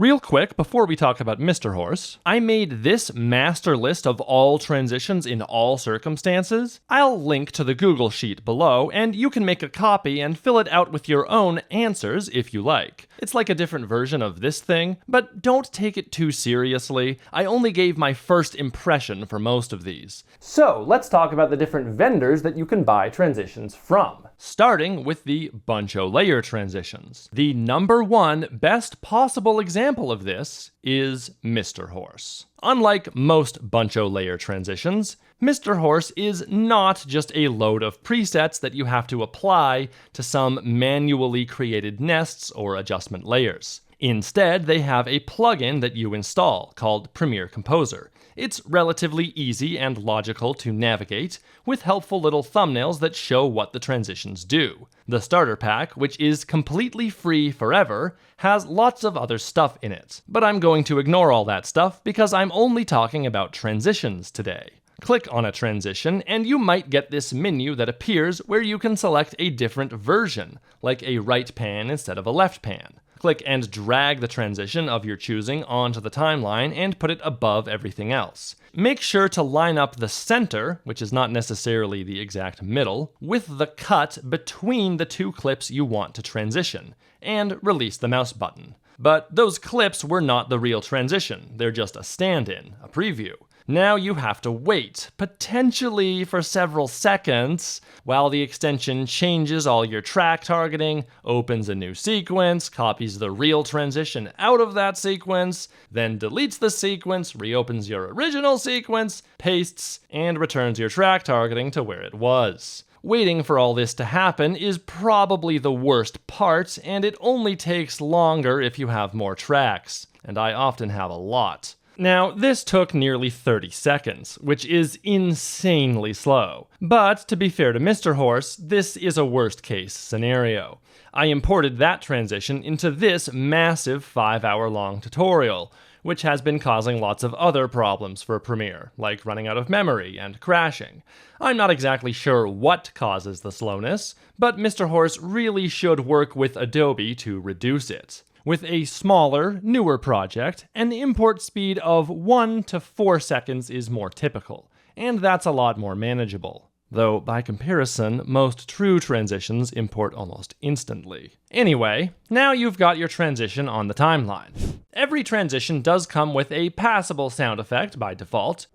Real quick, before we talk about Mr. Horse, I made this master list of all transitions in all circumstances. I'll link to the Google Sheet below, and you can make a copy and fill it out with your own answers if you like. It's like a different version of this thing, but don't take it too seriously. I only gave my first impression for most of these. So, let's talk about the different vendors that you can buy transitions from. Starting with the Buncho layer transitions. The number one best possible example of this is Mr. Horse. Unlike most Buncho layer transitions, Mr. Horse is not just a load of presets that you have to apply to some manually created nests or adjustment layers. Instead, they have a plugin that you install called Premiere Composer. It's relatively easy and logical to navigate, with helpful little thumbnails that show what the transitions do. The starter pack, which is completely free forever, has lots of other stuff in it. But I'm going to ignore all that stuff because I'm only talking about transitions today. Click on a transition and you might get this menu that appears where you can select a different version, like a right pan instead of a left pan. Click and drag the transition of your choosing onto the timeline and put it above everything else. Make sure to line up the center, which is not necessarily the exact middle, with the cut between the two clips you want to transition, and release the mouse button. But those clips were not the real transition, they're just a stand-in, a preview. Now you have to wait, potentially for several seconds, while the extension changes all your track targeting, opens a new sequence, copies the real transition out of that sequence, then deletes the sequence, reopens your original sequence, pastes, and returns your track targeting to where it was. Waiting for all this to happen is probably the worst part, and it only takes longer if you have more tracks, and I often have a lot. Now, this took nearly 30 seconds, which is insanely slow. But to be fair to Mr. Horse, this is a worst-case scenario. I imported that transition into this massive 5-hour-long tutorial, which has been causing lots of other problems for Premiere, like running out of memory and crashing. I'm not exactly sure what causes the slowness, but Mr. Horse really should work with Adobe to reduce it. With a smaller, newer project, an import speed of 1 to 4 seconds is more typical, and that's a lot more manageable. Though, by comparison, most true transitions import almost instantly. Anyway, now you've got your transition on the timeline. Every transition does come with a passable sound effect by default,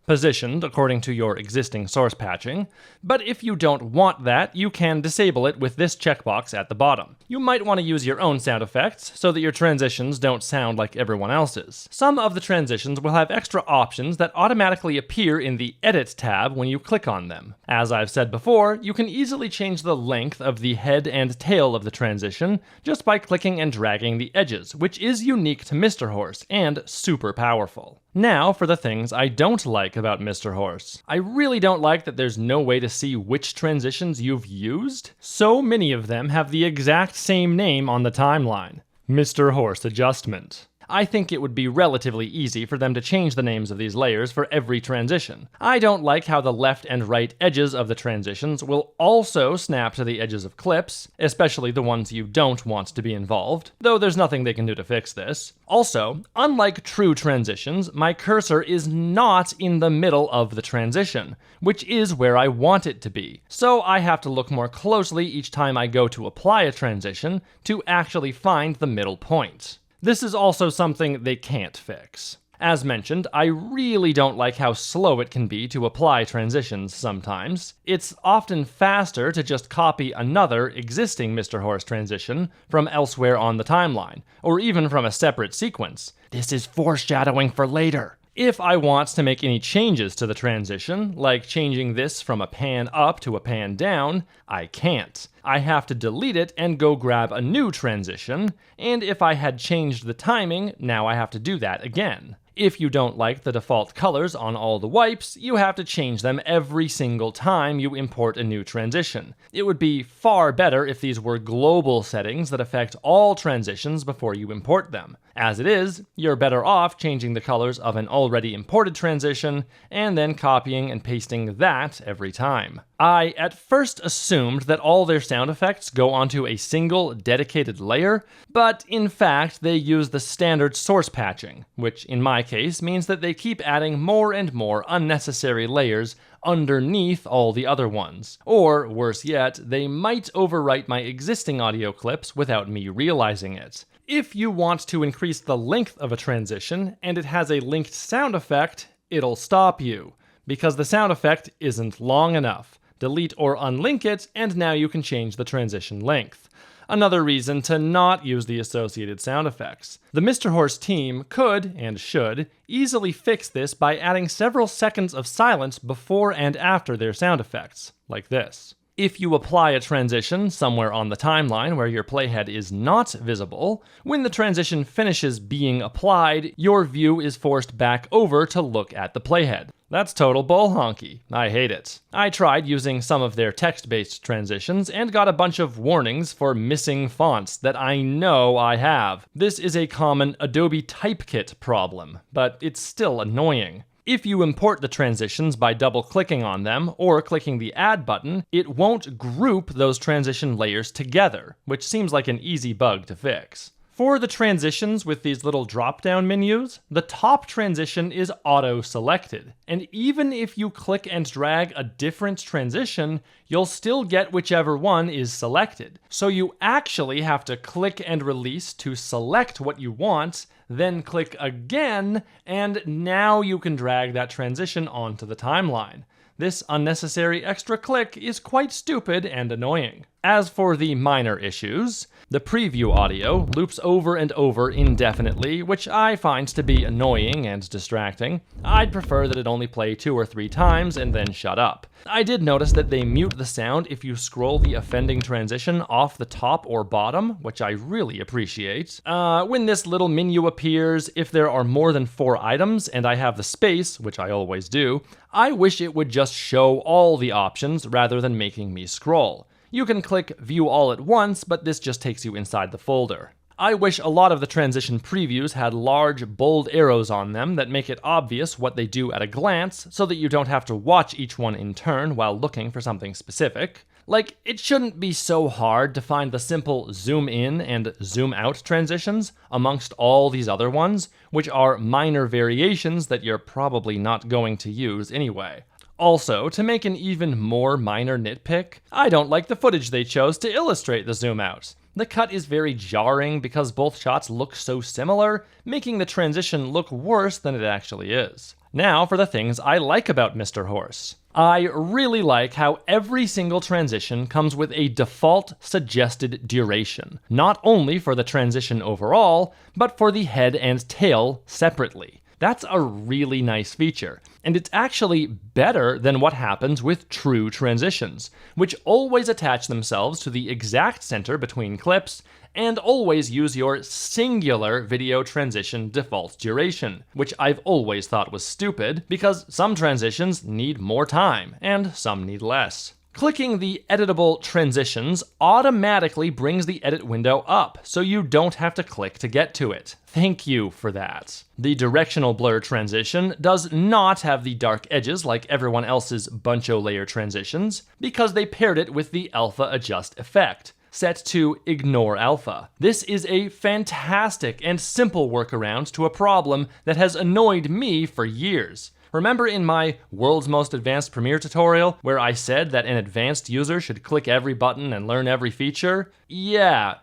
positioned according to your existing source patching, but if you don't want that, you can disable it with this checkbox at the bottom. You might want to use your own sound effects so that your transitions don't sound like everyone else's. Some of the transitions will have extra options that automatically appear in the Edit tab when you click on them. As I've said before, you can easily change the length of the head and tail of the transition just by clicking and dragging the edges, which is unique to Mr. Horse and super powerful. Now for the things I don't like about Mr. Horse. I really don't like that there's no way to see which transitions you've used. So many of them have the exact same name on the timeline. Mr. Horse Adjustment. I think it would be relatively easy for them to change the names of these layers for every transition. I don't like how the left and right edges of the transitions will also snap to the edges of clips, especially the ones you don't want to be involved, though there's nothing they can do to fix this. Also, unlike true transitions, my cursor is not in the middle of the transition, which is where I want it to be. So I have to look more closely each time I go to apply a transition to actually find the middle point. This is also something they can't fix. As mentioned, I really don't like how slow it can be to apply transitions sometimes. It's often faster to just copy another existing Mr. Horse transition from elsewhere on the timeline, or even from a separate sequence. This is foreshadowing for later. If I want to make any changes to the transition, like changing this from a pan up to a pan down, I can't. I have to delete it and go grab a new transition, and if I had changed the timing, now I have to do that again. If you don't like the default colors on all the wipes, you have to change them every single time you import a new transition. It would be far better if these were global settings that affect all transitions before you import them. As it is, you're better off changing the colors of an already imported transition and then copying and pasting that every time. I at first assumed that all their sound effects go onto a single dedicated layer, but in fact they use the standard source patching, which in my case means that they keep adding more and more unnecessary layers underneath all the other ones. Or, worse yet, they might overwrite my existing audio clips without me realizing it. If you want to increase the length of a transition and it has a linked sound effect, it'll stop you, because the sound effect isn't long enough. Delete or unlink it, and now you can change the transition length. Another reason to not use the associated sound effects. The Mr. Horse team could, and should, easily fix this by adding several seconds of silence before and after their sound effects, like this. If you apply a transition somewhere on the timeline where your playhead is not visible, when the transition finishes being applied, your view is forced back over to look at the playhead. That's total bull honky. I hate it. I tried using some of their text-based transitions and got a bunch of warnings for missing fonts that I know I have. This is a common Adobe Typekit problem, but it's still annoying. If you import the transitions by double-clicking on them or clicking the Add button, it won't group those transition layers together, which seems like an easy bug to fix. For the transitions with these little drop-down menus, the top transition is auto-selected, and even if you click and drag a different transition, you'll still get whichever one is selected. So you actually have to click and release to select what you want, then click again, and now you can drag that transition onto the timeline. This unnecessary extra click is quite stupid and annoying. As for the minor issues, the preview audio loops over and over indefinitely, which I find to be annoying and distracting. I'd prefer that it only play 2 or 3 times and then shut up. I did notice that they mute the sound if you scroll the offending transition off the top or bottom, which I really appreciate. When this little menu appears, if there are more than 4 items and I have the space, which I always do, I wish it would just show all the options rather than making me scroll. You can click View All at once, but this just takes you inside the folder. I wish a lot of the transition previews had large, bold arrows on them that make it obvious what they do at a glance, so that you don't have to watch each one in turn while looking for something specific. Like, it shouldn't be so hard to find the simple zoom in and zoom out transitions amongst all these other ones, which are minor variations that you're probably not going to use anyway. Also, to make an even more minor nitpick, I don't like the footage they chose to illustrate the zoom out. The cut is very jarring because both shots look so similar, making the transition look worse than it actually is. Now for the things I like about Mr. Horse. I really like how every single transition comes with a default suggested duration, not only for the transition overall, but for the head and tail separately. That's a really nice feature, and it's actually better than what happens with true transitions, which always attach themselves to the exact center between clips, and always use your singular video transition default duration, which I've always thought was stupid, because some transitions need more time, and some need less. Clicking the editable transitions automatically brings the edit window up, so you don't have to click to get to it. Thank you for that. The directional blur transition does not have the dark edges like everyone else's buncho layer transitions, because they paired it with the alpha adjust effect, set to ignore alpha. This is a fantastic and simple workaround to a problem that has annoyed me for years. Remember in my World's Most Advanced Premiere tutorial where I said that an advanced user should click every button and learn every feature? Yeah,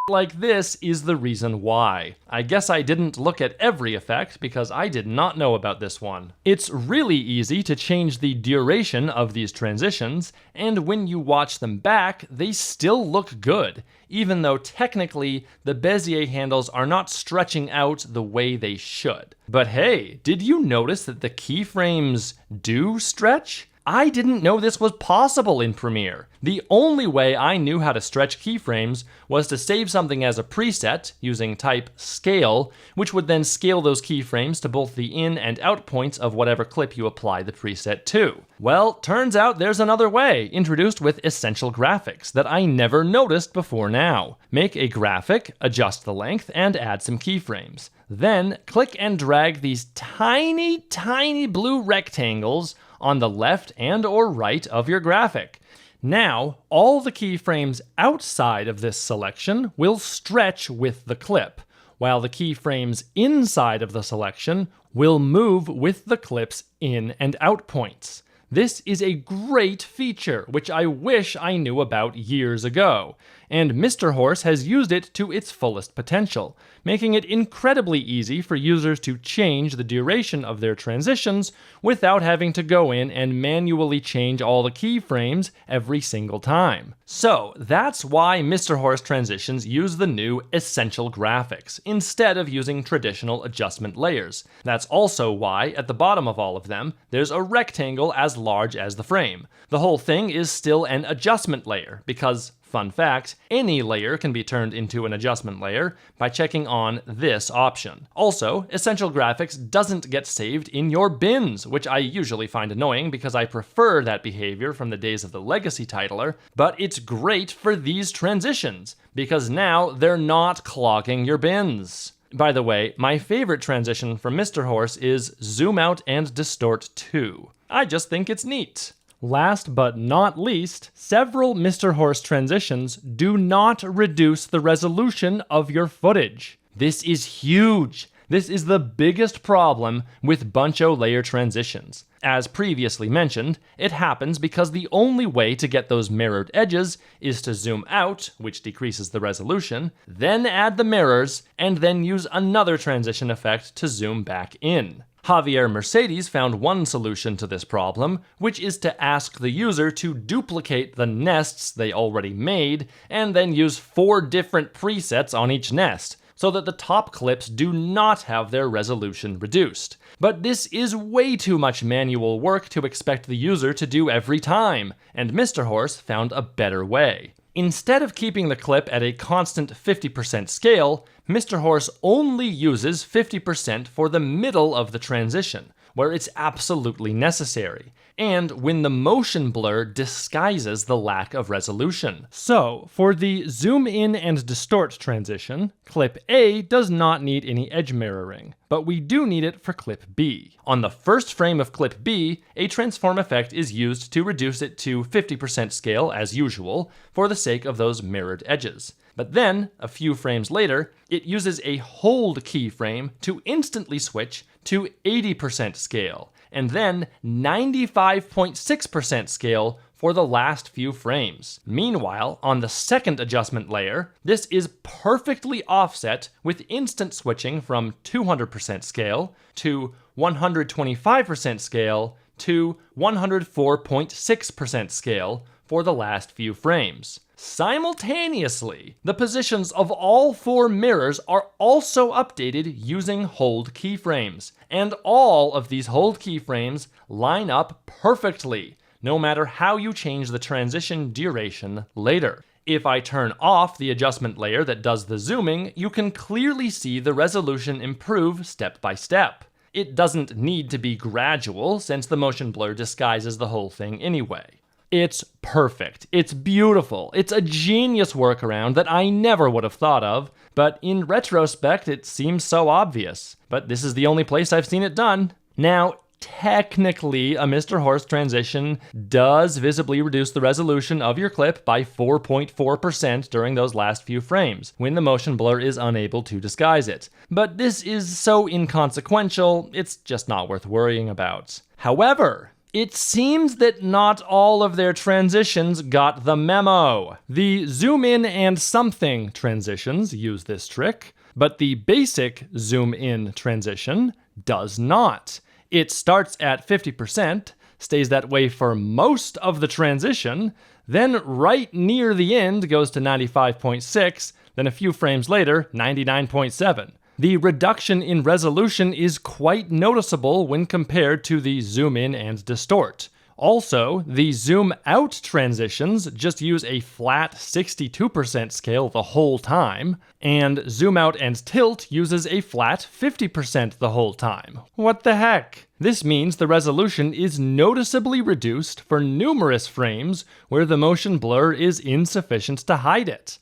like this is the reason why. I guess I didn't look at every effect because I did not know about this one. It's really easy to change the duration of these transitions, and when you watch them back, they still look good, even though technically the Bezier handles are not stretching out the way they should. But hey, did you notice that the keyframes do stretch? I didn't know this was possible in Premiere. The only way I knew how to stretch keyframes was to save something as a preset using type scale, which would then scale those keyframes to both the in and out points of whatever clip you apply the preset to. Well, turns out there's another way, introduced with Essential Graphics, that I never noticed before now. Make a graphic, adjust the length, and add some keyframes. Then click and drag these tiny blue rectangles on the left and or right of your graphic. Now, all the keyframes outside of this selection will stretch with the clip, while the keyframes inside of the selection will move with the clip's in and out points. This is a great feature, which I wish I knew about years ago, and Mr. Horse has used it to its fullest potential, making it incredibly easy for users to change the duration of their transitions without having to go in and manually change all the keyframes every single time. So that's why Mr. Horse transitions use the new Essential Graphics, instead of using traditional adjustment layers. That's also why, at the bottom of all of them, there's a rectangle as large as the frame. The whole thing is still an adjustment layer, because, fun fact, any layer can be turned into an adjustment layer by checking on this option. Also, Essential Graphics doesn't get saved in your bins, which I usually find annoying because I prefer that behavior from the days of the legacy titler, but it's great for these transitions, because now they're not clogging your bins. By the way, my favorite transition from Mr. Horse is Zoom Out and Distort 2. I just think it's neat. Last but not least, several Mr. Horse transitions do not reduce the resolution of your footage. This is huge. This is the biggest problem with Buncho layer transitions. As previously mentioned, it happens because the only way to get those mirrored edges is to zoom out, which decreases the resolution, then add the mirrors, and then use another transition effect to zoom back in. Javier Mercedes found one solution to this problem, which is to ask the user to duplicate the nests they already made, and then use 4 different presets on each nest, so that the top clips do not have their resolution reduced. But this is way too much manual work to expect the user to do every time, and Mr. Horse found a better way. Instead of keeping the clip at a constant 50% scale, Mr. Horse only uses 50% for the middle of the transition, where it's absolutely necessary, and when the motion blur disguises the lack of resolution. So, for the zoom in and distort transition, clip A does not need any edge mirroring, but we do need it for clip B. On the first frame of clip B, a transform effect is used to reduce it to 50% scale as usual, for the sake of those mirrored edges. But then, a few frames later, it uses a hold keyframe to instantly switch to 80% scale, and then 95.6% scale for the last few frames. Meanwhile, on the second adjustment layer, this is perfectly offset with instant switching from 200% scale to 125% scale to 104.6% scale for the last few frames. Simultaneously, the positions of all 4 mirrors are also updated using hold keyframes, and all of these hold keyframes line up perfectly, no matter how you change the transition duration later. If I turn off the adjustment layer that does the zooming, you can clearly see the resolution improve step by step. It doesn't need to be gradual, since the motion blur disguises the whole thing anyway. It's perfect, it's beautiful, it's a genius workaround that I never would have thought of, but in retrospect it seems so obvious. But this is the only place I've seen it done. Now, technically, a Mr. Horse transition does visibly reduce the resolution of your clip by 4.4% during those last few frames, when the motion blur is unable to disguise it. But this is so inconsequential, it's just not worth worrying about. However, it seems that not all of their transitions got the memo. The zoom in and something transitions use this trick, but the basic zoom in transition does not. It starts at 50%, stays that way for most of the transition, then right near the end goes to 95.6, then a few frames later, 99.7. The reduction in resolution is quite noticeable when compared to the zoom in and distort. Also, the zoom out transitions just use a flat 62% scale the whole time, and zoom out and tilt uses a flat 50% the whole time. What the heck? This means the resolution is noticeably reduced for numerous frames where the motion blur is insufficient to hide it.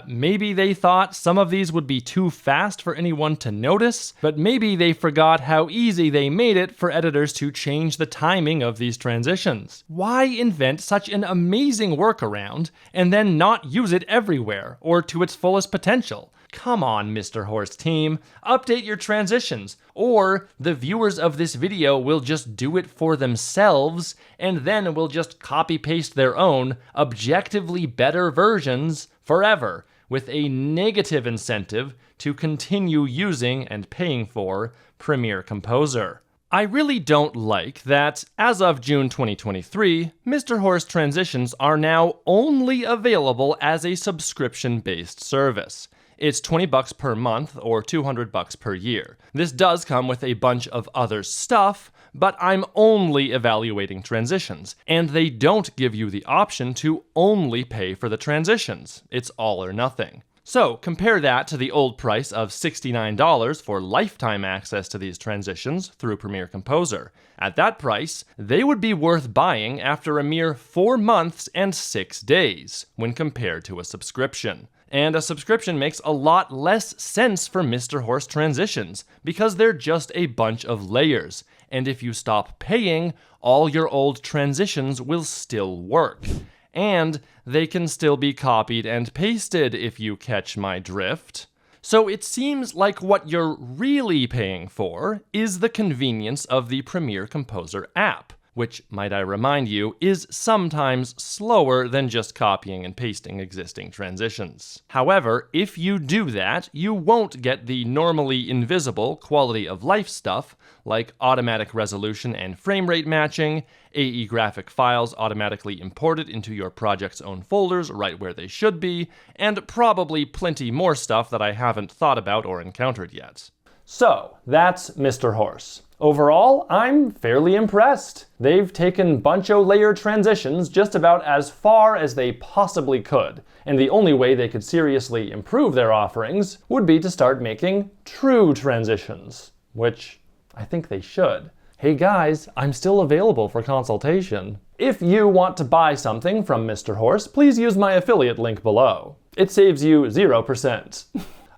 Maybe they thought some of these would be too fast for anyone to notice, but maybe they forgot how easy they made it for editors to change the timing of these transitions. Why invent such an amazing workaround and then not use it everywhere or to its fullest potential? Come on, Mr. Horse team, update your transitions, or the viewers of this video will just do it for themselves and then will just copy-paste their own, objectively better versions forever, with a negative incentive to continue using and paying for Premiere Composer. I really don't like that, as of June 2023, Mr. Horse transitions are now only available as a subscription-based service. It's $20 per month or $200 per year. This does come with a bunch of other stuff, but I'm only evaluating transitions, and they don't give you the option to only pay for the transitions. It's all or nothing. So compare that to the old price of $69 for lifetime access to these transitions through Premiere Composer. At that price, they would be worth buying after a mere 4 months and 6 days when compared to a subscription. And a subscription makes a lot less sense for Mr. Horse transitions because they're just a bunch of layers. And if you stop paying, all your old transitions will still work. And they can still be copied and pasted if you catch my drift. So it seems like what you're really paying for is the convenience of the Premiere Composer app, which, might I remind you, is sometimes slower than just copying and pasting existing transitions. However, if you do that, you won't get the normally invisible quality of life stuff like automatic resolution and frame rate matching, AE graphic files automatically imported into your project's own folders right where they should be, and probably plenty more stuff that I haven't thought about or encountered yet. So, that's Mr. Horse. Overall, I'm fairly impressed. They've taken buncho layer transitions just about as far as they possibly could, and the only way they could seriously improve their offerings would be to start making true transitions, which I think they should. Hey guys, I'm still available for consultation. If you want to buy something from Mr. Horse, please use my affiliate link below. It saves you 0%.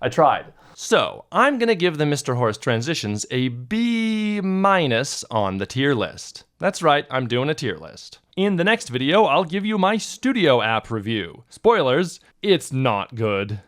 I tried. So, I'm gonna give the Mr. Horse transitions a B- on the tier list. That's right, I'm doing a tier list. In the next video, I'll give you my Studio app review. Spoilers, it's not good.